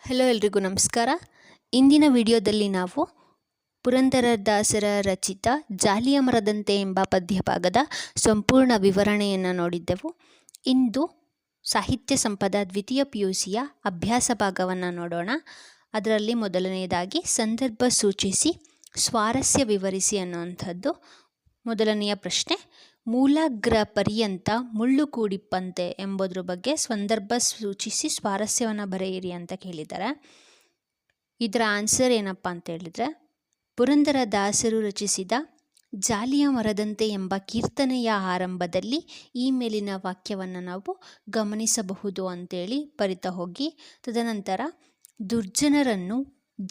Hello ಎಲ್ರಿಗೂ ನಮಸ್ಕಾರ. ಇಂದಿನ ವಿಡಿಯೋದಲ್ಲಿ ನಾವು ಪುರಂದರದಾಸರ ರಚಿತ ಜಾಲಿಯ ಮರದಂತೆ ಎಂಬ ಪದ್ಯಭಾಗದ ಸಂಪೂರ್ಣ ವಿವರಣೆಯನ್ನು ನೋಡಿದ್ದೆವು. ಇಂದು ಸಾಹಿತ್ಯ ಸಂಪದ ದ್ವಿತೀಯ PUCಯ ಅಭ್ಯಾಸ ಭಾಗವನ್ನು ನೋಡೋಣ. ಅದರಲ್ಲಿ ಮೊದಲನೆಯದಾಗಿ ಸಂದರ್ಭ ಸೂಚಿಸಿ ಸ್ವಾರಸ್ಯ ವಿವರಿಸಿ ಅನ್ನುವಂಥದ್ದು. ಮೊದಲನೆಯ ಪ್ರಶ್ನೆ, ಮೂಲಾಗ್ರ ಪರ್ಯಂತ ಮುಳ್ಳು ಕೂಡಿಪ್ಪಂತೆ ಎಂಬುದ್ರ ಬಗ್ಗೆ ಸಂದರ್ಭ ಸೂಚಿಸಿ ಸ್ವಾರಸ್ಯವನ್ನು ಬರೆಯಿರಿ ಅಂತ ಕೇಳಿದ್ದಾರೆ. ಇದರ ಆನ್ಸರ್ ಏನಪ್ಪ ಅಂತ ಹೇಳಿದರೆ, ಪುರಂದರದಾಸರು ರಚಿಸಿದ ಜಾಲಿಯ ಮರದಂತೆ ಎಂಬ ಕೀರ್ತನೆಯ ಆರಂಭದಲ್ಲಿ ಈ ಮೇಲಿನ ವಾಕ್ಯವನ್ನು ನಾವು ಗಮನಿಸಬಹುದು ಅಂತೇಳಿ ಬರಿತಾ ಹೋಗಿ, ತದನಂತರ ದುರ್ಜನರನ್ನು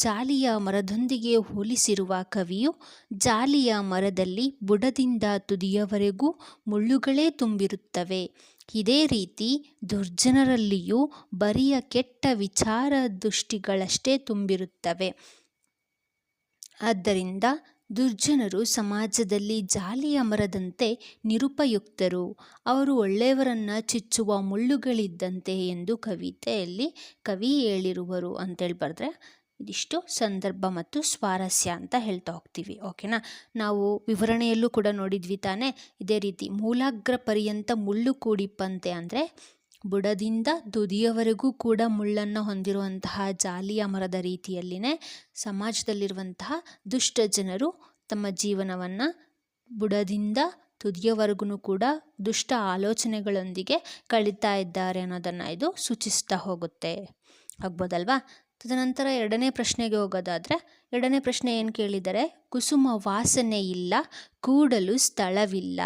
ಜಾಲಿಯ ಮರದೊಂದಿಗೆ ಹೋಲಿಸಿರುವ ಕವಿಯು ಜಾಲಿಯ ಮರದಲ್ಲಿ ಬುಡದಿಂದ ತುದಿಯವರೆಗೂ ಮುಳ್ಳುಗಳೇ ತುಂಬಿರುತ್ತವೆ. ಇದೇ ರೀತಿ ದುರ್ಜನರಲ್ಲಿಯೂ ಬರಿಯ ಕೆಟ್ಟ ವಿಚಾರ ದೃಷ್ಟಿಗಳಷ್ಟೇ ತುಂಬಿರುತ್ತವೆ. ಆದ್ದರಿಂದ ದುರ್ಜನರು ಸಮಾಜದಲ್ಲಿ ಜಾಲಿಯ ಮರದಂತೆ ನಿರುಪಯುಕ್ತರು, ಅವರು ಒಳ್ಳೆಯವರನ್ನು ಚುಚ್ಚುವ ಮುಳ್ಳುಗಳಿದ್ದಂತೆ ಎಂದು ಕವಿತೆಯಲ್ಲಿ ಕವಿ ಹೇಳಿರುವರು ಅಂತೇಳಿ ಬರೆದ್ರೆ ಇದಿಷ್ಟು ಸಂದರ್ಭ ಮತ್ತು ಸ್ವಾರಸ್ಯ ಅಂತ ಹೇಳ್ತಾ ಹೋಗ್ತೀವಿ. ಓಕೆನಾ. ನಾವು ವಿವರಣೆಯಲ್ಲೂ ಕೂಡ ನೋಡಿದ್ವಿ ತಾನೇ, ಇದೇ ರೀತಿ ಮೂಲಾಗ್ರ ಪರ್ಯಂತ ಮುಳ್ಳು ಕೂಡಿಪ್ಪಂತೆ ಅಂದರೆ ಬುಡದಿಂದ ತುದಿಯವರೆಗೂ ಕೂಡ ಮುಳ್ಳನ್ನು ಹೊಂದಿರುವಂತಹ ಜಾಲಿಯ ಮರದ ರೀತಿಯಲ್ಲಿನೇ ಸಮಾಜದಲ್ಲಿರುವಂತಹ ದುಷ್ಟ ಜನರು ತಮ್ಮ ಜೀವನವನ್ನು ಬುಡದಿಂದ ತುದಿಯವರೆಗೂ ಕೂಡ ದುಷ್ಟ ಆಲೋಚನೆಗಳೊಂದಿಗೆ ಕಳೀತಾ ಇದ್ದಾರೆ ಅನ್ನೋದನ್ನು ಇದು ಸೂಚಿಸ್ತಾ ಹೋಗುತ್ತೆ. ಆಗ್ಬೋದಲ್ವಾ. ತದನಂತರ ಎರಡನೇ ಪ್ರಶ್ನೆಗೆ ಹೋಗೋದಾದರೆ, ಎರಡನೇ ಪ್ರಶ್ನೆ ಏನು ಕೇಳಿದರೆ, ಕುಸುಮ ವಾಸನೆ ಇಲ್ಲ, ಕೂಡಲು ಸ್ಥಳವಿಲ್ಲ.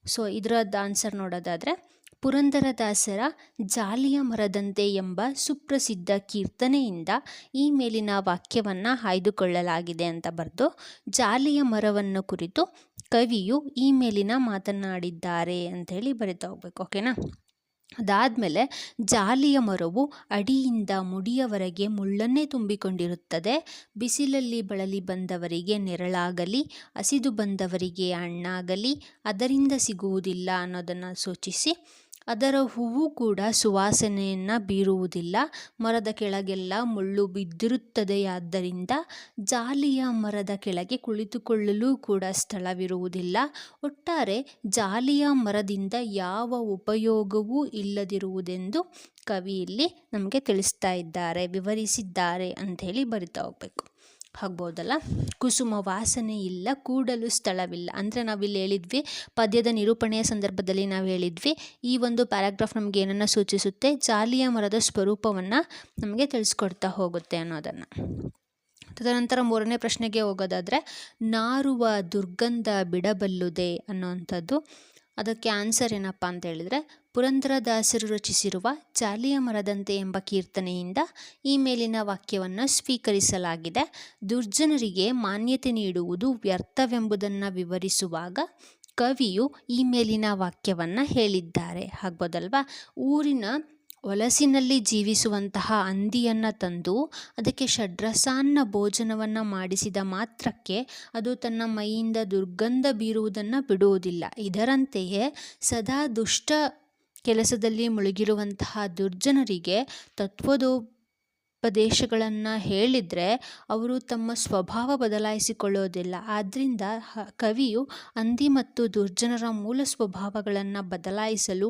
ಸೊ ಇದರದ್ದು ಆನ್ಸರ್ ನೋಡೋದಾದರೆ, ಪುರಂದರದಾಸರ ಜಾಲಿಯ ಮರದಂತೆ ಎಂಬ ಸುಪ್ರಸಿದ್ಧ ಕೀರ್ತನೆಯಿಂದ ಈ ಮೇಲಿನ ವಾಕ್ಯವನ್ನು ಆಯ್ದುಕೊಳ್ಳಲಾಗಿದೆ ಅಂತ ಬರೆದು, ಜಾಲಿಯ ಮರವನ್ನು ಕುರಿತು ಕವಿಯು ಈ ಮೇಲಿನ ಮಾತನಾಡಿದ್ದಾರೆ ಅಂಥೇಳಿ ಬರಿತಾ ಹೋಗ್ಬೇಕು. ಓಕೆನಾ. ಅದಾದಮೇಲೆ ಜಾಲಿಯ ಮರವು ಅಡಿಯಿಂದ ಮುಡಿಯವರೆಗೆ ಮುಳ್ಳನ್ನೇ ತುಂಬಿಕೊಂಡಿರುತ್ತದೆ. ಬಿಸಿಲಲ್ಲಿ ಬಳಲಿ ಬಂದವರಿಗೆ ನೆರಳಾಗಲಿ, ಹಸಿದು ಬಂದವರಿಗೆ ಹಣ್ಣಾಗಲಿ ಅದರಿಂದ ಸಿಗುವುದಿಲ್ಲ ಅನ್ನೋದನ್ನು ಸೂಚಿಸಿ, ಅದರ ಹೂವು ಕೂಡ ಸುವಾಸನೆಯನ್ನು ಬೀರುವುದಿಲ್ಲ, ಮರದ ಕೆಳಗೆಲ್ಲ ಮುಳ್ಳು ಬಿದ್ದಿರುತ್ತದೆಯಾದ್ದರಿಂದ ಜಾಲಿಯ ಮರದ ಕೆಳಗೆ ಕುಳಿತುಕೊಳ್ಳಲು ಕೂಡ ಸ್ಥಳವಿರುವುದಿಲ್ಲ. ಒಟ್ಟಾರೆ ಜಾಲಿಯ ಮರದಿಂದ ಯಾವ ಉಪಯೋಗವೂ ಇಲ್ಲದಿರುವುದೆಂದು ಕವಿ ಇಲ್ಲಿ ನಮಗೆ ತಿಳಿಸ್ತಾ ಇದ್ದಾರೆ, ವಿವರಿಸಿದ್ದಾರೆ ಅಂಥೇಳಿ ಬರಿತಾ ಹೋಗ್ಬೇಕು. ಆಗ್ಬೋದಲ್ಲ. ಕುಸುಮ ವಾಸನೆ ಇಲ್ಲ, ಕೂಡಲು ಸ್ಥಳವಿಲ್ಲ ಅಂದರೆ ನಾವಿಲ್ಲಿ ಹೇಳಿದ್ವಿ, ಪದ್ಯದ ನಿರೂಪಣೆಯ ಸಂದರ್ಭದಲ್ಲಿ ನಾವು ಹೇಳಿದ್ವಿ, ಈ ಒಂದು ಪ್ಯಾರಾಗ್ರಾಫ್ ನಮಗೆ ಏನನ್ನು ಸೂಚಿಸುತ್ತೆ, ಜಾಲಿಯ ಮರದ ಸ್ವರೂಪವನ್ನು ನಮಗೆ ತಿಳಿಸ್ಕೊಡ್ತಾ ಹೋಗುತ್ತೆ ಅನ್ನೋದನ್ನು. ತದನಂತರ ಮೂರನೇ ಪ್ರಶ್ನೆಗೆ ಹೋಗೋದಾದರೆ, ನಾರುವ ದುರ್ಗಂಧ ಬಿಡಬಲ್ಲುದೆ ಅನ್ನೋವಂಥದ್ದು. ಅದಕ್ಕೆ ಆನ್ಸರ್ ಏನಪ್ಪ ಅಂತ ಹೇಳಿದರೆ, ಪುರಂದರದಾಸರು ರಚಿಸಿರುವ ಜಾಲಿಯ ಮರದಂತೆ ಎಂಬ ಕೀರ್ತನೆಯಿಂದ ಈ ಮೇಲಿನ ವಾಕ್ಯವನ್ನು ಸ್ವೀಕರಿಸಲಾಗಿದೆ. ದುರ್ಜನರಿಗೆ ಮಾನ್ಯತೆ ನೀಡುವುದು ವ್ಯರ್ಥವೆಂಬುದನ್ನು ವಿವರಿಸುವಾಗ ಕವಿಯು ಈ ಮೇಲಿನ ವಾಕ್ಯವನ್ನು ಹೇಳಿದ್ದಾರೆ. ಆಗ್ಬೋದಲ್ವಾ. ಊರಿನ ಹೊಲಸಿನಲ್ಲಿ ಜೀವಿಸುವಂತಹ ಹಂದಿಯನ್ನು ತಂದು ಅದಕ್ಕೆ ಷಡ್ರಸಾನ್ನ ಭೋಜನವನ್ನು ಮಾಡಿಸಿದ ಮಾತ್ರಕ್ಕೆ ಅದು ತನ್ನ ಮೈಯಿಂದ ದುರ್ಗಂಧ ಬೀರುವುದನ್ನು ಬಿಡುವುದಿಲ್ಲ. ಇದರಂತೆಯೇ ಸದಾ ದುಷ್ಟ ಕೆಲಸದಲ್ಲಿ ಮುಳುಗಿರುವಂತಹ ದುರ್ಜನರಿಗೆ ತತ್ವೋಪದೇಶಗಳನ್ನು ಹೇಳಿದರೆ ಅವರು ತಮ್ಮ ಸ್ವಭಾವ ಬದಲಾಯಿಸಿಕೊಳ್ಳೋದಿಲ್ಲ. ಆದ್ದರಿಂದ ಕವಿಯು ಹಂದಿ ಮತ್ತು ದುರ್ಜನರ ಮೂಲ ಸ್ವಭಾವಗಳನ್ನು ಬದಲಾಯಿಸಲು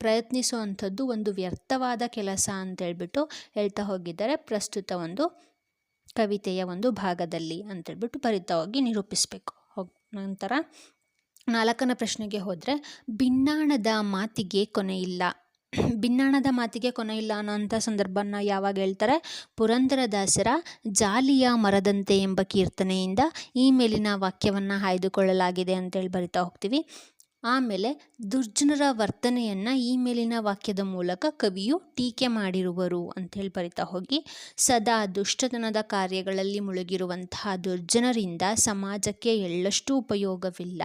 ಪ್ರಯತ್ನಿಸುವಂಥದ್ದು ಒಂದು ವ್ಯರ್ಥವಾದ ಕೆಲಸ ಅಂತೇಳ್ಬಿಟ್ಟು ಹೇಳ್ತಾ ಹೋಗಿದ್ದಾರೆ ಪ್ರಸ್ತುತ ಒಂದು ಕವಿತೆಯ ಒಂದು ಭಾಗದಲ್ಲಿ ಅಂತೇಳ್ಬಿಟ್ಟು ಬರಿತಾ ಹೋಗಿ ನಿರೂಪಿಸಬೇಕು. ನಂತರ ನಾಲ್ಕನೇ ಪ್ರಶ್ನೆಗೆ ಹೋದರೆ, ಭಿನ್ನಾಣದ ಮಾತಿಗೆ ಕೊನೆಯಿಲ್ಲ. ಭಿನ್ನಾಣದ ಮಾತಿಗೆ ಕೊನೆಯಿಲ್ಲ ಅನ್ನೋಂಥ ಸಂದರ್ಭನ ಯಾವಾಗ ಹೇಳ್ತಾರೆ, ಪುರಂದರದಾಸರ ಜಾಲಿಯ ಮರದಂತೆ ಎಂಬ ಕೀರ್ತನೆಯಿಂದ ಈ ಮೇಲಿನ ವಾಕ್ಯವನ್ನು ಆಯ್ದುಕೊಳ್ಳಲಾಗಿದೆ ಅಂತೇಳಿ ಬರಿತಾ ಹೋಗ್ತೀವಿ. ಆಮೇಲೆ ದುರ್ಜನರ ವರ್ತನೆಯನ್ನು ಈ ಮೇಲಿನ ವಾಕ್ಯದ ಮೂಲಕ ಕವಿಯು ಟೀಕೆ ಮಾಡಿರುವರು ಅಂಥೇಳಿ ಬರಿತಾ ಹೋಗಿ, ಸದಾ ದುಷ್ಟತನದ ಕಾರ್ಯಗಳಲ್ಲಿ ಮುಳುಗಿರುವಂತಹ ದುರ್ಜನರಿಂದ ಸಮಾಜಕ್ಕೆ ಎಳ್ಳಷ್ಟು ಉಪಯೋಗವಿಲ್ಲ.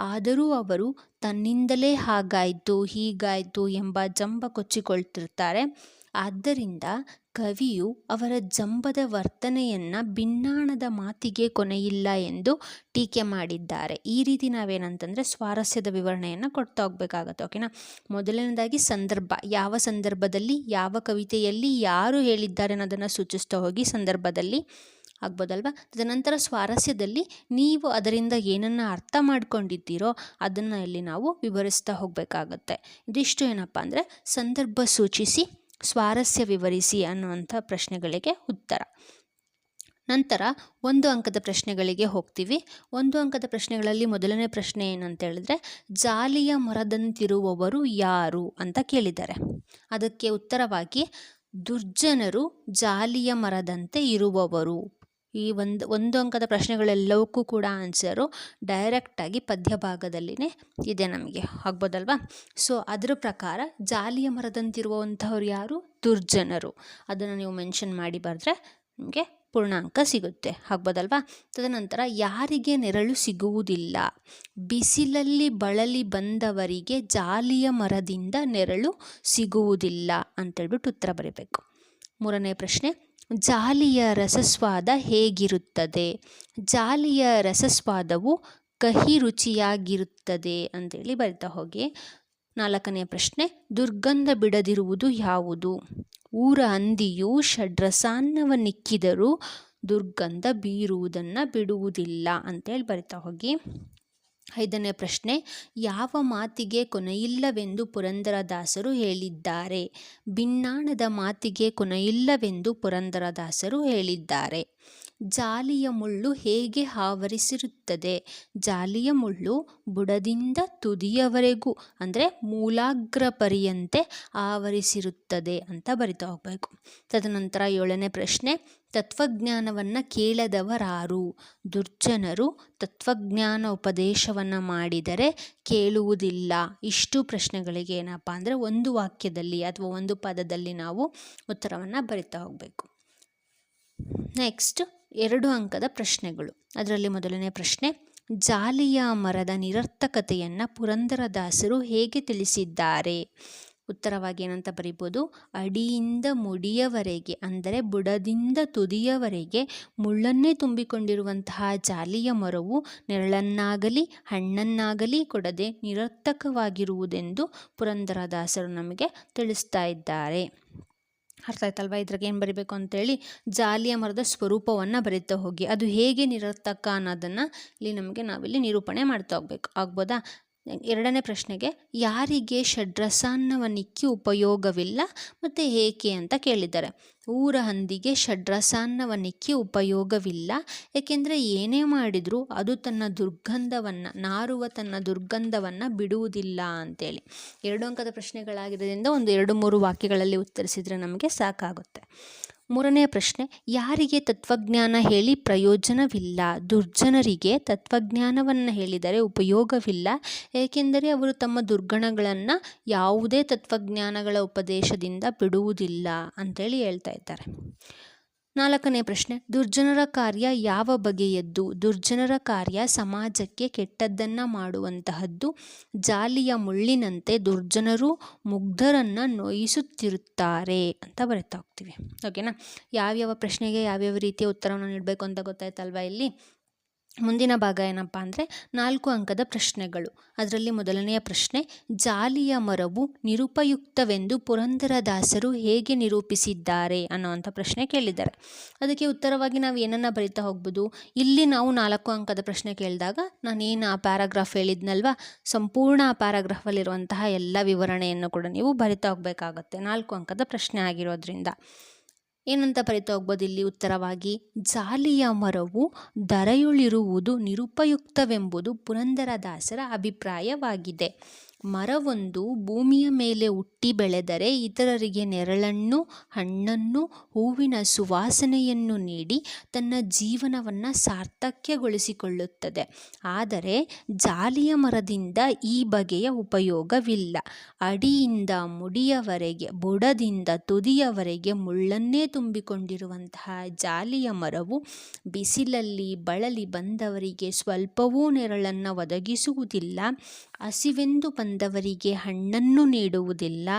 ಆದರೂ ಅವರು ತನ್ನಿಂದಲೇ ಹಾಗಾಯಿತು ಹೀಗಾಯಿತು ಎಂಬ ಜಂಬ ಕೊಚ್ಚಿಕೊಳ್ತಿರ್ತಾರೆ. ಆದ್ದರಿಂದ ಕವಿಯು ಅವರ ಜಂಬದ ವರ್ತನೆಯನ್ನು ಬಿನ್ನಾಣದ ಮಾತಿಗೆ ಕೊನೆಯಿಲ್ಲ ಎಂದು ಟೀಕೆ ಮಾಡಿದ್ದಾರೆ. ಈ ರೀತಿ ನಾವೇನಂತಂದರೆ ಸ್ವಾರಸ್ಯದ ವಿವರಣೆಯನ್ನು ಕೊಡ್ತಾ ಹೋಗ್ಬೇಕಾಗತ್ತೆ. ಓಕೆನಾ. ಮೊದಲನೇದಾಗಿ ಸಂದರ್ಭ, ಯಾವ ಸಂದರ್ಭದಲ್ಲಿ ಯಾವ ಕವಿತೆಯಲ್ಲಿ ಯಾರು ಹೇಳಿದ್ದಾರೆ ಅನ್ನೋದನ್ನು ಸೂಚಿಸ್ತಾ ಹೋಗಿ ಸಂದರ್ಭದಲ್ಲಿ ಆಗ್ಬೋದಲ್ವ. ತದನಂತರ ಸ್ವಾರಸ್ಯದಲ್ಲಿ ನೀವು ಅದರಿಂದ ಏನನ್ನು ಅರ್ಥ ಮಾಡ್ಕೊಂಡಿದ್ದೀರೋ ಅದನ್ನು ಇಲ್ಲಿ ನಾವು ವಿವರಿಸ್ತಾ ಹೋಗಬೇಕಾಗತ್ತೆ. ಇದಿಷ್ಟು ಏನಪ್ಪ ಅಂದರೆ ಸಂದರ್ಭ ಸೂಚಿಸಿ ಸ್ವಾರಸ್ಯ ವಿವರಿಸಿ ಅನ್ನುವಂಥ ಪ್ರಶ್ನೆಗಳಿಗೆ ಉತ್ತರ. ನಂತರ 1 ಅಂಕದ ಪ್ರಶ್ನೆಗಳಿಗೆ ಹೋಗ್ತೀವಿ. 1 ಅಂಕದ ಪ್ರಶ್ನೆಗಳಲ್ಲಿ ಮೊದಲನೇ ಪ್ರಶ್ನೆ ಏನಂತ ಹೇಳಿದ್ರೆ, ಜಾಲಿಯ ಮರದಂತಿರುವವರು ಯಾರು ಅಂತ ಕೇಳಿದ್ದಾರೆ. ಅದಕ್ಕೆ ಉತ್ತರವಾಗಿ ದುರ್ಜನರು ಜಾಲಿಯ ಮರದಂತೆ ಇರುವವರು. ಈ ಒಂದು ಅಂಕದ ಪ್ರಶ್ನೆಗಳೆಲ್ಲವಕ್ಕೂ ಕೂಡ ಆನ್ಸರು ಡೈರೆಕ್ಟಾಗಿ ಪದ್ಯ ಭಾಗದಲ್ಲಿನೇ ಇದೆ ನಮಗೆ, ಆಗ್ಬೋದಲ್ವಾ. ಸೊ ಅದರ ಪ್ರಕಾರ ಜಾಲಿಯ ಮರದಂತಿರುವಂಥವ್ರು ಯಾರು? ದುರ್ಜನರು. ಅದನ್ನು ನೀವು ಮೆನ್ಷನ್ ಮಾಡಿ ಬರೆದ್ರೆ ನಿಮಗೆ ಪೂರ್ಣಾಂಕ ಸಿಗುತ್ತೆ, ಆಗ್ಬೋದಲ್ವಾ. ತದನಂತರ ಯಾರಿಗೆ ನೆರಳು ಸಿಗುವುದಿಲ್ಲ? ಬಿಸಿಲಲ್ಲಿ ಬಳಲಿ ಬಂದವರಿಗೆ ಜಾಲಿಯ ಮರದಿಂದ ನೆರಳು ಸಿಗುವುದಿಲ್ಲ ಅಂತೇಳ್ಬಿಟ್ಟು ಉತ್ತರ ಬರೀಬೇಕು. 3ನೇ ಪ್ರಶ್ನೆ, ಜಾಲಿಯ ರಸಸ್ವಾದ ಹೇಗಿರುತ್ತದೆ? ಜಾಲಿಯ ರಸಸ್ವಾದವು ಕಹಿ ರುಚಿಯಾಗಿರುತ್ತದೆ ಅಂತೇಳಿ ಬರಿತಾ ಹೋಗಿ. 4ನೇ ಪ್ರಶ್ನೆ, ದುರ್ಗಂಧ ಬಿಡದಿರುವುದು ಯಾವುದು? ಊರ ಹಂದಿಯು ಷಡ್ರಸಾನ್ನವನ್ನಿಕ್ಕಿದರೂ ದುರ್ಗಂಧ ಬೀರುವುದನ್ನು ಬಿಡುವುದಿಲ್ಲ ಅಂತೇಳಿ ಬರಿತಾ ಹೋಗಿ. 5ನೇ ಪ್ರಶ್ನೆ, ಯಾವ ಮಾತಿಗೆ ಕೊನೆಯಿಲ್ಲವೆಂದು ಪುರಂದರದಾಸರು ಹೇಳಿದ್ದಾರೆ? ಬಿನ್ನಾಣದ ಮಾತಿಗೆ ಕೊನೆಯಿಲ್ಲವೆಂದು ಪುರಂದರದಾಸರು ಹೇಳಿದ್ದಾರೆ. ಜಾಲಿಯ ಮುಳ್ಳು ಹೇಗೆ ಆವರಿಸಿರುತ್ತದೆ? ಜಾಲಿಯ ಮುಳ್ಳು ಬುಡದಿಂದ ತುದಿಯವರೆಗೂ ಅಂದರೆ ಮೂಲಾಗ್ರ ಪರ್ಯಂತೆ ಆವರಿಸಿರುತ್ತದೆ ಅಂತ ಬರಿತಾ ಹೋಗಬೇಕು. ತದನಂತರ 7ನೇ ಪ್ರಶ್ನೆ, ತತ್ವಜ್ಞಾನವನ್ನು ಕೇಳದವರಾರು? ದುರ್ಜನರು ತತ್ವಜ್ಞಾನ ಉಪದೇಶವನ್ನು ಮಾಡಿದರೆ ಕೇಳುವುದಿಲ್ಲ. ಇಷ್ಟು ಪ್ರಶ್ನೆಗಳಿಗೆ ಏನಪ್ಪ ಅಂದರೆ ಒಂದು ವಾಕ್ಯದಲ್ಲಿ ಅಥವಾ ಒಂದು ಪದದಲ್ಲಿ ನಾವು ಉತ್ತರವನ್ನು ಬರಿತಾ ಹೋಗಬೇಕು. ನೆಕ್ಸ್ಟ್ 2 ಅಂಕದ ಪ್ರಶ್ನೆಗಳು. ಅದರಲ್ಲಿ ಮೊದಲನೇ ಪ್ರಶ್ನೆ, ಜಾಲಿಯ ಮರದ ನಿರರ್ಥಕತೆಯನ್ನು ಪುರಂದರದಾಸರು ಹೇಗೆ ತಿಳಿಸಿದ್ದಾರೆ? ಉತ್ತರವಾಗಿ ಏನಂತ ಬರಿಬೋದು, ಅಡಿಯಿಂದ ಮುಡಿಯವರೆಗೆ ಅಂದರೆ ಬುಡದಿಂದ ತುದಿಯವರೆಗೆ ಮುಳ್ಳನ್ನೇ ತುಂಬಿಕೊಂಡಿರುವಂತಹ ಜಾಲಿಯ ಮರವು ನೆರಳನ್ನಾಗಲಿ ಹಣ್ಣನ್ನಾಗಲಿ ಕೊಡದೆ ನಿರರ್ಥಕವಾಗಿರುವುದೆಂದು ಪುರಂದರದಾಸರು ನಮಗೆ ತಿಳಿಸ್ತಾ ಇದ್ದಾರೆ. ಅರ್ಥ ಆಯ್ತಲ್ವ? ಇದ್ರಾಗ ಏನು ಬರಿಬೇಕು ಅಂತೇಳಿ ಜಾಲಿಯ ಮರದ ಸ್ವರೂಪವನ್ನು ಬರಿತಾ ಹೋಗಿ ಅದು ಹೇಗೆ ನಿರರ್ಥಕ ಅನ್ನೋದನ್ನು ನಾವಿಲ್ಲಿ ನಿರೂಪಣೆ ಮಾಡ್ತಾ ಹೋಗ್ಬೇಕು, ಆಗ್ಬೋದಾ. 2ನೇ ಪ್ರಶ್ನೆಗೆ, ಯಾರಿಗೆ ಷಡ್ರಸಾನ್ನವನ್ನಿಕ್ಕಿ ಉಪಯೋಗವಿಲ್ಲ ಮತ್ತು ಏಕೆ ಅಂತ ಕೇಳಿದ್ದಾರೆ. ಊರ ಹಂದಿಗೆ ಷಡ್ರಸಾನ್ನವನ್ನಿಕ್ಕಿ ಉಪಯೋಗವಿಲ್ಲ, ಏಕೆಂದರೆ ಏನೇ ಮಾಡಿದರೂ ಅದು ತನ್ನ ದುರ್ಗಂಧವನ್ನು ನಾರುವ ತನ್ನ ದುರ್ಗಂಧವನ್ನು ಬಿಡುವುದಿಲ್ಲ ಅಂತೇಳಿ. 2 ಅಂಕದ ಪ್ರಶ್ನೆಗಳಾಗಿರೋದ್ರಿಂದ ಒಂದು 2-3 ವಾಕ್ಯಗಳಲ್ಲಿ ಉತ್ತರಿಸಿದರೆ ನಮಗೆ ಸಾಕಾಗುತ್ತೆ. 3ನೇ ಪ್ರಶ್ನೆ, ಯಾರಿಗೆ ತತ್ವಜ್ಞಾನ ಹೇಳಿ ಪ್ರಯೋಜನವಿಲ್ಲ? ದುರ್ಜನರಿಗೆ ತತ್ವಜ್ಞಾನವನ್ನು ಹೇಳಿದರೆ ಉಪಯೋಗವಿಲ್ಲ, ಏಕೆಂದರೆ ಅವರು ತಮ್ಮ ದುರ್ಗುಣಗಳನ್ನು ಯಾವುದೇ ತತ್ವಜ್ಞಾನಗಳ ಉಪದೇಶದಿಂದ ಬಿಡುವುದಿಲ್ಲ ಅಂತೇಳಿ ಹೇಳ್ತಾ ಇದ್ದಾರೆ. 4ನೇ ಪ್ರಶ್ನೆ, ದುರ್ಜನರ ಕಾರ್ಯ ಯಾವ ಬಗೆಯದ್ದು? ದುರ್ಜನರ ಕಾರ್ಯ ಸಮಾಜಕ್ಕೆ ಕೆಟ್ಟದ್ದನ್ನು ಮಾಡುವಂತಹದ್ದು. ಜಾಲಿಯ ಮುಳ್ಳಿನಂತೆ ದುರ್ಜನರು ಮುಗ್ಧರನ್ನು ನೋಯಿಸುತ್ತಿರುತ್ತಾರೆ ಅಂತ ಬರಿತಾ ಹೋಗ್ತೀವಿ. ಓಕೆನಾ. ಯಾವ್ಯಾವ ಪ್ರಶ್ನೆಗೆ ಯಾವ್ಯಾವ ರೀತಿಯ ಉತ್ತರವನ್ನು ನೀಡಬೇಕು ಅಂತ ಗೊತ್ತಾಯ್ತಲ್ವ ಇಲ್ಲಿ. ಮುಂದಿನ ಭಾಗ ಏನಪ್ಪ ಅಂದರೆ 4 ಅಂಕದ ಪ್ರಶ್ನೆಗಳು. ಅದರಲ್ಲಿ ಮೊದಲನೆಯ ಪ್ರಶ್ನೆ, ಜಾಲಿಯ ಮರವು ನಿರುಪಯುಕ್ತವೆಂದು ಪುರಂದರದಾಸರು ಹೇಗೆ ನಿರೂಪಿಸಿದ್ದಾರೆ ಅನ್ನೋವಂಥ ಪ್ರಶ್ನೆ ಕೇಳಿದ್ದಾರೆ. ಅದಕ್ಕೆ ಉತ್ತರವಾಗಿ ನಾವು ಏನನ್ನು ಬರಿತಾ ಹೋಗ್ಬೋದು. ಇಲ್ಲಿ ನಾವು 4 ಅಂಕದ ಪ್ರಶ್ನೆ ಕೇಳಿದಾಗ ನಾನೇನು ಆ ಪ್ಯಾರಾಗ್ರಾಫ್ ಹೇಳಿದ್ನಲ್ವ, ಸಂಪೂರ್ಣ ಆ ಪ್ಯಾರಾಗ್ರಾಫಲ್ಲಿರುವಂತಹ ಎಲ್ಲ ವಿವರಣೆಯನ್ನು ಕೂಡ ನೀವು ಬರಿತಾ ಹೋಗಬೇಕಾಗತ್ತೆ 4 ಅಂಕದ ಪ್ರಶ್ನೆ ಆಗಿರೋದ್ರಿಂದ. ಏನಂತ ಬರಿತಾ ಹೋಗ್ಬೋದು ಇಲ್ಲಿ ಉತ್ತರವಾಗಿ, ಜಾಲಿಯ ಮರವು ಧರೆಯುಳಿರುವುದು ನಿರುಪಯುಕ್ತವೆಂಬುದು ಪುರಂದರದಾಸರ ಅಭಿಪ್ರಾಯವಾಗಿದೆ. ಮರವೊಂದು ಭೂಮಿಯ ಮೇಲೆ ಹುಟ್ಟಿ ಬೆಳೆದರೆ ಇತರರಿಗೆ ನೆರಳನ್ನು ಹಣ್ಣನ್ನು ಹೂವಿನ ಸುವಾಸನೆಯನ್ನು ನೀಡಿ ತನ್ನ ಜೀವನವನ್ನು ಸಾರ್ಥಕ್ಯಗೊಳಿಸಿಕೊಳ್ಳುತ್ತದೆ. ಆದರೆ ಜಾಲಿಯ ಮರದಿಂದ ಈ ಬಗೆಯ ಉಪಯೋಗವಿಲ್ಲ. ಅಡಿಯಿಂದ ಮುಡಿಯವರೆಗೆ ಬುಡದಿಂದ ತುದಿಯವರೆಗೆ ಮುಳ್ಳನ್ನೇ ತುಂಬಿಕೊಂಡಿರುವಂತಹ ಜಾಲಿಯ ಮರವು ಬಿಸಿಲಲ್ಲಿ ಬಳಲಿ ಬಂದವರಿಗೆ ಸ್ವಲ್ಪವೂ ನೆರಳನ್ನು ಒದಗಿಸುವುದಿಲ್ಲ. ಹಸಿವೆಂದು ಬಂದವರಿಗೆ ಹಣ್ಣನ್ನು ನೀಡುವುದಿಲ್ಲ,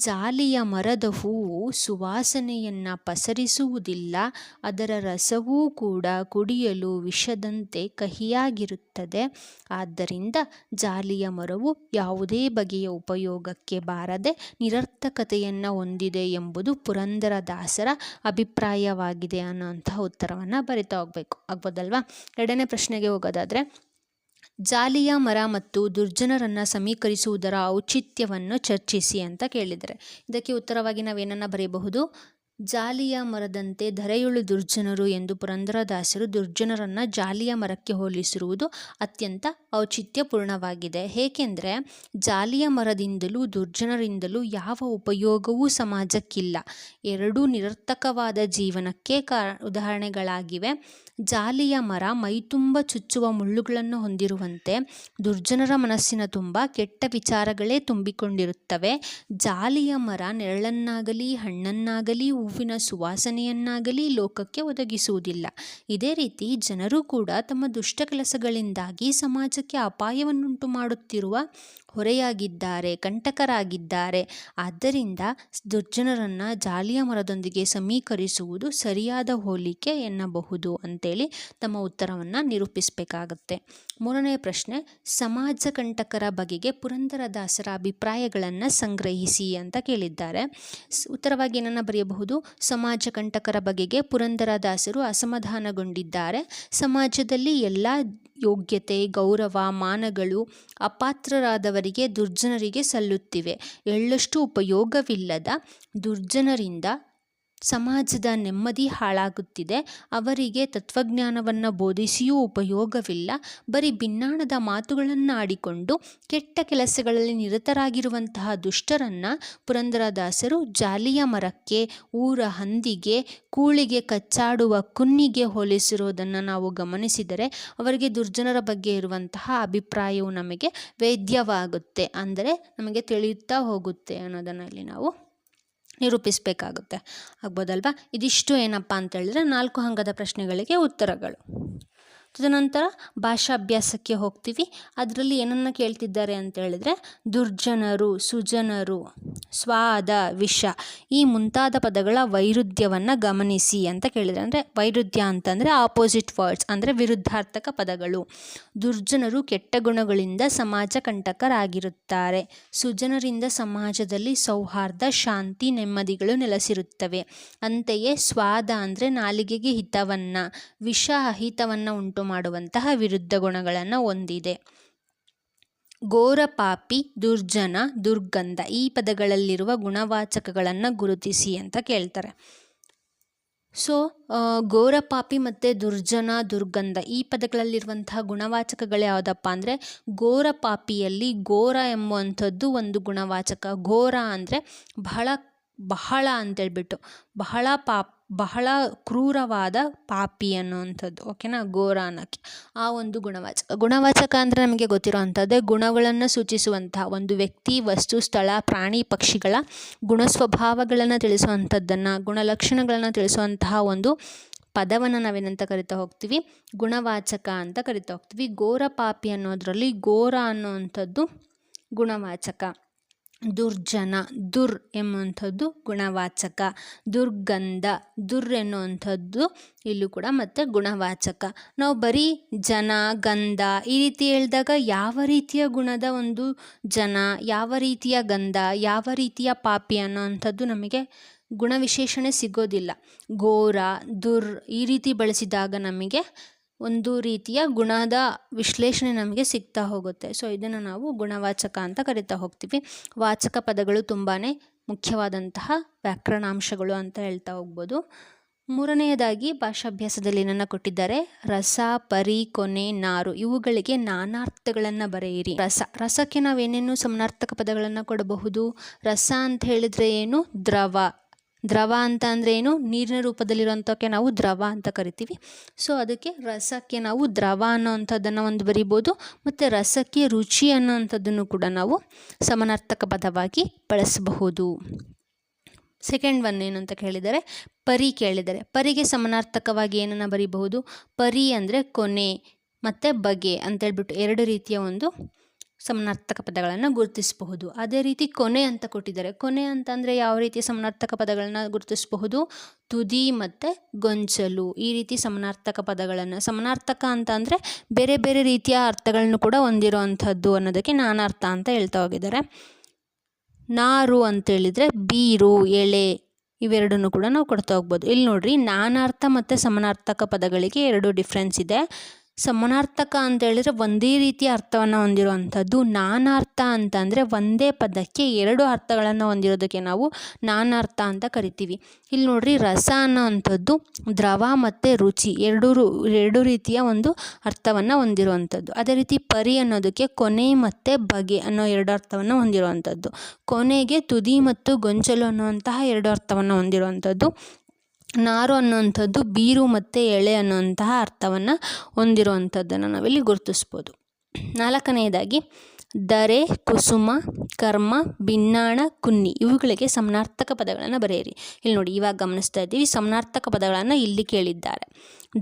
ಜಾಲಿಯ ಮರದ ಹೂವು ಸುವಾಸನೆಯನ್ನು ಪಸರಿಸುವುದಿಲ್ಲ, ಅದರ ರಸವೂ ಕೂಡ ಕುಡಿಯಲು ವಿಷದಂತೆ ಕಹಿಯಾಗಿರುತ್ತದೆ. ಆದ್ದರಿಂದ ಜಾಲಿಯ ಮರವು ಯಾವುದೇ ಬಗೆಯ ಉಪಯೋಗಕ್ಕೆ ಬಾರದೆ ನಿರರ್ಥಕತೆಯನ್ನು ಹೊಂದಿದೆ ಎಂಬುದು ಪುರಂದರದಾಸರ ಅಭಿಪ್ರಾಯವಾಗಿದೆ ಅನ್ನೋಂತಹ ಉತ್ತರವನ್ನು ಬರಿತಾ ಹೋಗ್ಬೇಕು ಆಗ್ಬೋದಲ್ವಾ. ಎರಡನೇ ಪ್ರಶ್ನೆಗೆ ಹೋಗೋದಾದರೆ, ಜಾಲಿಯ ಮರ ಮತ್ತು ದುರ್ಜನರನ್ನು ಸಮೀಕರಿಸುವುದರ ಔಚಿತ್ಯವನ್ನು ಚರ್ಚಿಸಿ ಅಂತ ಕೇಳಿದರೆ, ಇದಕ್ಕೆ ಉತ್ತರವಾಗಿ ನಾವೇನನ್ನು ಬರೆಯಬಹುದು? ಜಾಲಿಯ ಮರದಂತೆ ಧರೆಯುಳು ದುರ್ಜನರು ಎಂದು ಪುರಂದರದಾಸರು ದುರ್ಜನರನ್ನು ಜಾಲಿಯ ಮರಕ್ಕೆ ಹೋಲಿಸಿರುವುದು ಅತ್ಯಂತ ಔಚಿತ್ಯಪೂರ್ಣವಾಗಿದೆ. ಏಕೆಂದರೆ ಜಾಲಿಯ ಮರದಿಂದಲೂ ದುರ್ಜನರಿಂದಲೂ ಯಾವ ಉಪಯೋಗವೂ ಸಮಾಜಕ್ಕಿಲ್ಲ. ಎರಡೂ ನಿರರ್ಥಕವಾದ ಜೀವನಕ್ಕೆ ಉದಾಹರಣೆಗಳಾಗಿವೆ. ಜಾಲಿಯ ಮರ ಮೈತುಂಬ ಚುಚ್ಚುವ ಮುಳ್ಳುಗಳನ್ನು ಹೊಂದಿರುವಂತೆ ದುರ್ಜನರ ಮನಸ್ಸಿನ ತುಂಬ ಕೆಟ್ಟ ವಿಚಾರಗಳೇ ತುಂಬಿಕೊಂಡಿರುತ್ತವೆ. ಜಾಲಿಯ ಮರ ನೆರಳನ್ನಾಗಲಿ ಹಣ್ಣನ್ನಾಗಲಿ ಹೂವಿನ ಸುವಾಸನೆಯನ್ನಾಗಲಿ ಲೋಕಕ್ಕೆ ಒದಗಿಸುವುದಿಲ್ಲ. ಇದೇ ರೀತಿ ಜನರು ಕೂಡ ತಮ್ಮ ದುಷ್ಟ ಕೆಲಸಗಳಿಂದಾಗಿ ಸಮಾಜಕ್ಕೆ ಅಪಾಯವನ್ನುಂಟು ಮಾಡುತ್ತಿರುವ ಹೊರೆಯಾಗಿದ್ದಾರೆ, ಕಂಟಕರಾಗಿದ್ದಾರೆ. ಆದ್ದರಿಂದ ದುರ್ಜನರನ್ನು ಜಾಲಿಯ ಮರದೊಂದಿಗೆ ಸಮೀಕರಿಸುವುದು ಸರಿಯಾದ ಹೋಲಿಕೆ ಎನ್ನಬಹುದು ಅಂತೇಳಿ ತಮ್ಮ ಉತ್ತರವನ್ನು ನಿರೂಪಿಸಬೇಕಾಗತ್ತೆ. ಮೂರನೆಯ ಪ್ರಶ್ನೆ, ಸಮಾಜ ಕಂಟಕರ ಬಗೆಗೆ ಪುರಂದರದಾಸರ ಅಭಿಪ್ರಾಯಗಳನ್ನು ಸಂಗ್ರಹಿಸಿ ಅಂತ ಕೇಳಿದ್ದಾರೆ. ಉತ್ತರವಾಗಿ ಏನನ್ನು ಬರೆಯಬಹುದು? ಸಮಾಜ ಕಂಟಕರ ಬಗೆಗೆ ಪುರಂದರದಾಸರು ಅಸಮಾಧಾನಗೊಂಡಿದ್ದಾರೆ. ಸಮಾಜದಲ್ಲಿ ಎಲ್ಲ ಯೋಗ್ಯತೆ, ಗೌರವ, ಮಾನಗಳು ಅಪಾತ್ರರಾದವರಿಗೆ ದುರ್ಜನರಿಗೆ ಸಲ್ಲುತ್ತಿವೆ. ಎಳ್ಳಷ್ಟು ಉಪಯೋಗವಿಲ್ಲದ ದುರ್ಜನರಿಂದ ಸಮಾಜದ ನೆಮ್ಮದಿ ಹಾಳಾಗುತ್ತಿದೆ. ಅವರಿಗೆ ತತ್ವಜ್ಞಾನವನ್ನು ಬೋಧಿಸಿಯೂ ಉಪಯೋಗವಿಲ್ಲ. ಬರೀ ಭಿನ್ನಾಣದ ಮಾತುಗಳನ್ನು ಆಡಿಕೊಂಡು ಕೆಟ್ಟ ಕೆಲಸಗಳಲ್ಲಿ ನಿರತರಾಗಿರುವಂತಹ ದುಷ್ಟರನ್ನು ಪುರಂದರದಾಸರು ಜಾಲಿಯ ಮರಕ್ಕೆ, ಊರ ಹಂದಿಗೆ, ಕೂಳಿಗೆ ಕಚ್ಚಾಡುವ ಕುನ್ನಿಗೆ ಹೋಲಿಸಿರೋದನ್ನು ನಾವು ಗಮನಿಸಿದರೆ ಅವರಿಗೆ ದುರ್ಜನರ ಬಗ್ಗೆ ಇರುವಂತಹ ಅಭಿಪ್ರಾಯವು ನಮಗೆ ವೇದ್ಯವಾಗುತ್ತೆ, ಅಂದರೆ ನಮಗೆ ತಿಳಿಯುತ್ತಾ ಹೋಗುತ್ತೆ ಅನ್ನೋದನ್ನು ಇಲ್ಲಿ ನಾವು ನಿರೂಪಿಸಬೇಕಾಗುತ್ತೆ ಆಗ್ಬೋದಲ್ವಾ. ಇದಿಷ್ಟು ಏನಪ್ಪ ಅಂತ ಹೇಳಿದ್ರೆ 4 ಅಂಕದ ಪ್ರಶ್ನೆಗಳಿಗೆ ಉತ್ತರಗಳು. ತದನಂತರ ಭಾಷಾಭ್ಯಾಸಕ್ಕೆ ಹೋಗ್ತೀವಿ. ಅದರಲ್ಲಿ ಏನನ್ನು ಕೇಳ್ತಿದ್ದಾರೆ ಅಂತ ಹೇಳಿದ್ರೆ, ದುರ್ಜನರು, ಸುಜನರು, ಸ್ವಾದ, ವಿಷ ಈ ಮುಂತಾದ ಪದಗಳ ವೈರುಧ್ಯವನ್ನು ಗಮನಿಸಿ ಅಂತ ಕೇಳಿದರೆ, ಅಂದರೆ ವೈರುಧ್ಯ ಅಂತಂದರೆ ಆಪೋಸಿಟ್ ವರ್ಡ್ಸ್, ಅಂದರೆ ವಿರುದ್ಧಾರ್ಥಕ ಪದಗಳು. ದುರ್ಜನರು ಕೆಟ್ಟ ಗುಣಗಳಿಂದ ಸಮಾಜ ಕಂಟಕರಾಗಿರುತ್ತಾರೆ. ಸುಜನರಿಂದ ಸಮಾಜದಲ್ಲಿ ಸೌಹಾರ್ದ, ಶಾಂತಿ, ನೆಮ್ಮದಿಗಳು ನೆಲೆಸಿರುತ್ತವೆ. ಅಂತೆಯೇ ಸ್ವಾದ ಅಂದರೆ ನಾಲಿಗೆಗೆ ಹಿತವನ್ನು, ವಿಷ ಅಹಿತವನ್ನು ಉಂಟು ಮಾಡುವಂತಹ ವಿರುದ್ಧ ಗುಣಗಳನ್ನು ಹೊಂದಿದೆ. ಘೋರ, ಪಾಪಿ, ದುರ್ಜನ, ದುರ್ಗಂಧ ಈ ಪದಗಳಲ್ಲಿರುವ ಗುಣವಾಚಕಗಳನ್ನು ಗುರುತಿಸಿ ಅಂತ ಕೇಳ್ತಾರೆ. ಸೊ ಘೋರ, ಪಾಪಿ ಮತ್ತು ದುರ್ಜನ, ದುರ್ಗಂಧ ಈ ಪದಗಳಲ್ಲಿರುವಂತಹ ಗುಣವಾಚಕಗಳು ಯಾವುದಪ್ಪ ಅಂದರೆ, ಘೋರ ಪಾಪಿಯಲ್ಲಿ ಘೋರ ಎಂಬುವಂಥದ್ದು ಒಂದು ಗುಣವಾಚಕ. ಘೋರ ಅಂದರೆ ಬಹಳ ಅಂತೇಳ್ಬಿಟ್ಟು ಬಹಳ ಕ್ರೂರವಾದ ಪಾಪಿ ಅನ್ನುವಂಥದ್ದು, ಓಕೆನಾ, ಘೋರ ಅನ್ನೋಕ್ಕೆ ಆ ಒಂದು ಗುಣವಾಚಕ ಅಂದರೆ ನಮಗೆ ಗೊತ್ತಿರೋ ಅಂಥದ್ದೇ ಗುಣಗಳನ್ನು ಸೂಚಿಸುವಂತಹ ಒಂದು ವ್ಯಕ್ತಿ, ವಸ್ತು, ಸ್ಥಳ, ಪ್ರಾಣಿ, ಪಕ್ಷಿಗಳ ಗುಣಸ್ವಭಾವಗಳನ್ನು ತಿಳಿಸುವಂಥದ್ದನ್ನು, ಗುಣಲಕ್ಷಣಗಳನ್ನು ತಿಳಿಸುವಂತಹ ಒಂದು ಪದವನ್ನು ನಾವೇನಂತ ಕರಿತಾ ಹೋಗ್ತೀವಿ? ಗುಣವಾಚಕ ಅಂತ ಕರಿತಾ ಹೋಗ್ತೀವಿ. ಘೋರ ಪಾಪಿ ಅನ್ನೋದರಲ್ಲಿ ಘೋರ ಅನ್ನುವಂಥದ್ದು ಗುಣವಾಚಕ. ದುರ್ಜನ, ದುರ್ ಎಂಬುವಂಥದ್ದು ಗುಣವಾಚಕ. ದುರ್ಗಂಧ, ದುರ್ ಎನ್ನುವಂಥದ್ದು ಇಲ್ಲೂ ಕೂಡ ಮತ್ತೆ ಗುಣವಾಚಕ. ನಾವು ಬರೀ ಜನ, ಗಂಧ ಈ ರೀತಿ ಹೇಳಿದಾಗ ಯಾವ ರೀತಿಯ ಗುಣದ ಒಂದು ಜನ, ಯಾವ ರೀತಿಯ ಗಂಧ, ಯಾವ ರೀತಿಯ ಪಾಪಿ ಅನ್ನೋವಂಥದ್ದು ನಮಗೆ ಗುಣವಿಶೇಷಣೆ ಸಿಗೋದಿಲ್ಲ. ಘೋರ, ದುರ್ ಈ ರೀತಿ ಬಳಸಿದಾಗ ನಮಗೆ ಒಂದು ರೀತಿಯ ಗುಣದ ವಿಶ್ಲೇಷಣೆ ನಮಗೆ ಸಿಗ್ತಾ ಹೋಗುತ್ತೆ. ಸೊ ಇದನ್ನು ನಾವು ಗುಣವಾಚಕ ಅಂತ ಕರಿತಾ ಹೋಗ್ತೀವಿ. ವಾಚಕ ಪದಗಳು ತುಂಬಾ ಮುಖ್ಯವಾದಂತಹ ವ್ಯಾಕರಣಾಂಶಗಳು ಅಂತ ಹೇಳ್ತಾ ಹೋಗ್ಬೋದು. ಮೂರನೆಯದಾಗಿ ಭಾಷಾಭ್ಯಾಸದಲ್ಲಿ ಏನನ್ನು ಕೊಟ್ಟಿದ್ದಾರೆ? ರಸ, ಪರಿ, ಕೊನೆ, ನಾರು ಇವುಗಳಿಗೆ ನಾನಾರ್ಥಗಳನ್ನು ಬರೆಯಿರಿ. ರಸಕ್ಕೆ ನಾವೇನೇನು ಸಮಾನಾರ್ಥಕ ಪದಗಳನ್ನು ಕೊಡಬಹುದು? ರಸ ಅಂತ ಹೇಳಿದರೆ ಏನು? ದ್ರವ ಅಂತ ಅಂದರೆ ಏನು? ನೀರಿನ ರೂಪದಲ್ಲಿರುವಂಥಕ್ಕೆ ನಾವು ದ್ರವ ಅಂತ ಕರಿತೀವಿ. ಸೊ ಅದಕ್ಕೆ ರಸಕ್ಕೆ ನಾವು ದ್ರವ ಅನ್ನೋವಂಥದ್ದನ್ನು ಒಂದು ಬರಿಬೋದು, ಮತ್ತು ರಸಕ್ಕೆ ರುಚಿ ಅನ್ನೋವಂಥದ್ದನ್ನು ಕೂಡ ನಾವು ಸಮಾನಾರ್ಥಕ ಪದವಾಗಿ ಬಳಸಬಹುದು. ಸೆಕೆಂಡ್ ಒನ್ ಏನು ಅಂತ ಕೇಳಿದರೆ, ಪರಿ ಕೇಳಿದರೆ. ಪರಿಗೆ ಸಮಾನಾರ್ಥಕವಾಗಿ ಏನನ್ನು ಬರಿಬಹುದು? ಪರಿ ಅಂದರೆ ಕೊನೆ ಮತ್ತು ಬಗೆ ಅಂತೇಳ್ಬಿಟ್ಟು ಎರಡು ರೀತಿಯ ಒಂದು ಸಮನಾರ್ಥಕ ಪದಗಳನ್ನು ಗುರುತಿಸಬಹುದು. ಅದೇ ರೀತಿ ಕೊನೆ ಅಂತ ಕೊಟ್ಟಿದ್ದಾರೆ. ಕೊನೆ ಅಂತಂದರೆ ಯಾವ ರೀತಿ ಸಮನಾರ್ಥಕ ಪದಗಳನ್ನು ಗುರುತಿಸಬಹುದು? ತುದಿ ಮತ್ತು ಗೊಂಚಲು, ಈ ರೀತಿ ಸಮನಾರ್ಥಕ ಪದಗಳನ್ನು. ಸಮನಾರ್ಥಕ ಅಂತ ಅಂದರೆ ಬೇರೆ ಬೇರೆ ರೀತಿಯ ಅರ್ಥಗಳನ್ನು ಕೂಡ ಹೊಂದಿರುವಂಥದ್ದು ಅನ್ನೋದಕ್ಕೆ ನಾನಾರ್ಥ ಅಂತ ಹೇಳ್ತಾ ಹೋಗಿದ್ದಾರೆ. ನಾರು ಅಂತೇಳಿದರೆ ಬೀರು, ಎಳೆ ಇವೆರಡನ್ನು ಕೂಡ ನಾವು ಕೊಡ್ತಾ ಹೋಗ್ಬೋದು. ಇಲ್ಲಿ ನೋಡ್ರಿ, ನಾನಾರ್ಥ ಮತ್ತು ಸಮನಾರ್ಥಕ ಪದಗಳಿಗೆ ಎರಡು ಡಿಫ್ರೆನ್ಸ್ ಇದೆ. ಸಮನಾರ್ಥಕ ಅಂತ ಹೇಳಿದ್ರೆ ಒಂದೇ ರೀತಿಯ ಅರ್ಥವನ್ನು ಹೊಂದಿರುವಂಥದ್ದು. ನಾನಾರ್ಥ ಅಂತಂದರೆ ಒಂದೇ ಪದಕ್ಕೆ ಎರಡು ಅರ್ಥಗಳನ್ನು ಹೊಂದಿರೋದಕ್ಕೆ ನಾವು ನಾನಾರ್ಥ ಅಂತ ಕರಿತೀವಿ. ಇಲ್ಲಿ ನೋಡ್ರಿ, ರಸ ಅನ್ನೋ ಅಂಥದ್ದು ದ್ರವ ಮತ್ತು ರುಚಿ ಎರಡು ರೀತಿಯ ಒಂದು ಅರ್ಥವನ್ನು ಹೊಂದಿರುವಂಥದ್ದು. ಅದೇ ರೀತಿ ಪರಿ ಅನ್ನೋದಕ್ಕೆ ಕೊನೆ ಮತ್ತು ಬಗೆ ಅನ್ನೋ ಎರಡು ಅರ್ಥವನ್ನು ಹೊಂದಿರುವಂಥದ್ದು. ಕೊನೆಗೆ ತುದಿ ಮತ್ತು ಗೊಂಚಲು ಅನ್ನುವಂತಹ ಎರಡು ಅರ್ಥವನ್ನು ಹೊಂದಿರುವಂಥದ್ದು. ನಾರು ಅನ್ನುವಂಥದ್ದು ಬೀರು ಮತ್ತು ಎಳೆ ಅನ್ನುವಂತಹ ಅರ್ಥವನ್ನು ಹೊಂದಿರುವಂಥದ್ದನ್ನು ನಾವಿಲ್ಲಿ ಗುರುತಿಸ್ಬೋದು. ನಾಲ್ಕನೆಯದಾಗಿ ದರೆ, ಕುಸುಮ, ಕರ್ಮ, ಭಿನ್ನಾಣ, ಕುನ್ನಿ ಇವುಗಳಿಗೆ ಸಮನಾರ್ಥಕ ಪದಗಳನ್ನು ಬರೆಯಿರಿ. ಇಲ್ಲಿ ನೋಡಿ, ಇವಾಗ ಗಮನಿಸ್ತಾ ಇದ್ದೀವಿ, ಸಮನಾರ್ಥಕ ಪದಗಳನ್ನು ಇಲ್ಲಿ ಕೇಳಿದ್ದಾರೆ.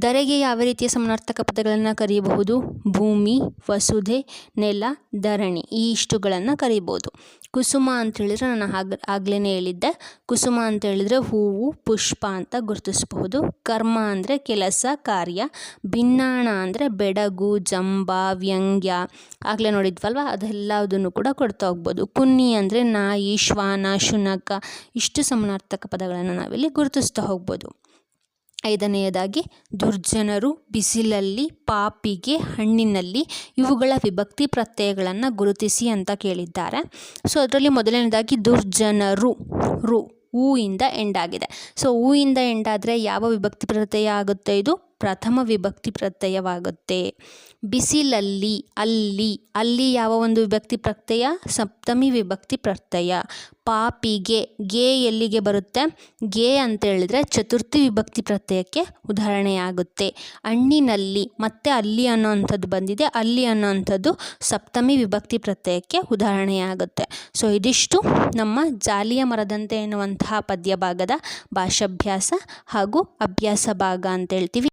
ಧರೆಗೆ ಯಾವ ರೀತಿಯ ಸಮನಾರ್ಥಕ ಪದಗಳನ್ನು ಕರೆಯಬಹುದು? ಭೂಮಿ, ವಸುಧೆ, ನೆಲ, ಧರಣಿ ಈ ಇಷ್ಟುಗಳನ್ನು ಕರೀಬೋದು. ಕುಸುಮ ಅಂತ ಹೇಳಿದರೆ ನಾನು ಆಗ್ಲೇ ಹೇಳಿದ್ದೆ, ಕುಸುಮ ಅಂತ ಹೇಳಿದರೆ ಹೂವು, ಪುಷ್ಪ ಅಂತ ಗುರುತಿಸಬಹುದು. ಕರ್ಮ ಅಂದರೆ ಕೆಲಸ, ಕಾರ್ಯ. ಭಿನ್ನಾಣ ಅಂದರೆ ಬೆಡಗು, ಜಂಬ, ವ್ಯಂಗ್ಯ ಆಗಲೇ ನೋಡಿದ್ವಲ್ವ, ಅದೆಲ್ಲದನ್ನು ಕೂಡ ಕೊಡ್ತಾ ಹೋಗ್ಬೋದು. ಕುನ್ನಿ ಅಂದರೆ ನಾಯಿ, ಶ್ವಾನ, ಶುನಕ ಇಷ್ಟು ಸಮನಾರ್ಥಕ ಪದಗಳನ್ನು ನಾವಿಲ್ಲಿ ಗುರುತಿಸ್ತಾ ಹೋಗ್ಬೋದು. ಐದನೆಯದಾಗಿ ದುರ್ಜನರು, ಬಿಸಿಲಲ್ಲಿ, ಪಾಪಿಗೆ, ಹಣ್ಣಿನಲ್ಲಿ ಇವುಗಳ ವಿಭಕ್ತಿ ಪ್ರತ್ಯಯಗಳನ್ನು ಗುರುತಿಸಿ ಅಂತ ಕೇಳಿದ್ದಾರೆ. ಸೊ ಅದರಲ್ಲಿ ಮೊದಲನೇದಾಗಿ ದುರ್ಜನರು, ರು ಹೂಯಿಂದ ಎಂಡಾಗಿದೆ. ಸೊ ಹೂಯಿಂದ ಎಂಡಾದರೆ ಯಾವ ವಿಭಕ್ತಿ ಪ್ರತ್ಯಯ ಆಗುತ್ತೆ? ಇದು ಪ್ರಥಮ ವಿಭಕ್ತಿ ಪ್ರತ್ಯಯವಾಗುತ್ತೆ. ಬಿಸಿಲಲ್ಲಿ, ಅಲ್ಲಿ ಯಾವ ಒಂದು ವಿಭಕ್ತಿ ಪ್ರತ್ಯಯ? ಸಪ್ತಮಿ ವಿಭಕ್ತಿ ಪ್ರತ್ಯಯ. ಪಾಪಿಗೆ, ಗೆ ಎಲ್ಲಿಗೆ ಬರುತ್ತೆ? ಗೆ ಅಂತ ಹೇಳಿದ್ರೆ ಚತುರ್ಥಿ ವಿಭಕ್ತಿ ಪ್ರತ್ಯಯಕ್ಕೆ ಉದಾಹರಣೆಯಾಗುತ್ತೆ. ಹಣ್ಣಿನಲ್ಲಿ ಮತ್ತೆ ಅಲ್ಲಿ ಅನ್ನೋವಂಥದ್ದು ಬಂದಿದೆ, ಅಲ್ಲಿ ಅನ್ನೋವಂಥದ್ದು ಸಪ್ತಮಿ ವಿಭಕ್ತಿ ಪ್ರತ್ಯಯಕ್ಕೆ ಉದಾಹರಣೆಯಾಗುತ್ತೆ. ಸೊ ಇದಿಷ್ಟು ನಮ್ಮ ಜಾಲಿಯ ಮರದಂತೆ ಎನ್ನುವಂತಹ ಪದ್ಯ ಭಾಗದ ಭಾಷಾಭ್ಯಾಸ ಹಾಗೂ ಅಭ್ಯಾಸ ಭಾಗ ಅಂತ ಹೇಳ್ತೀವಿ.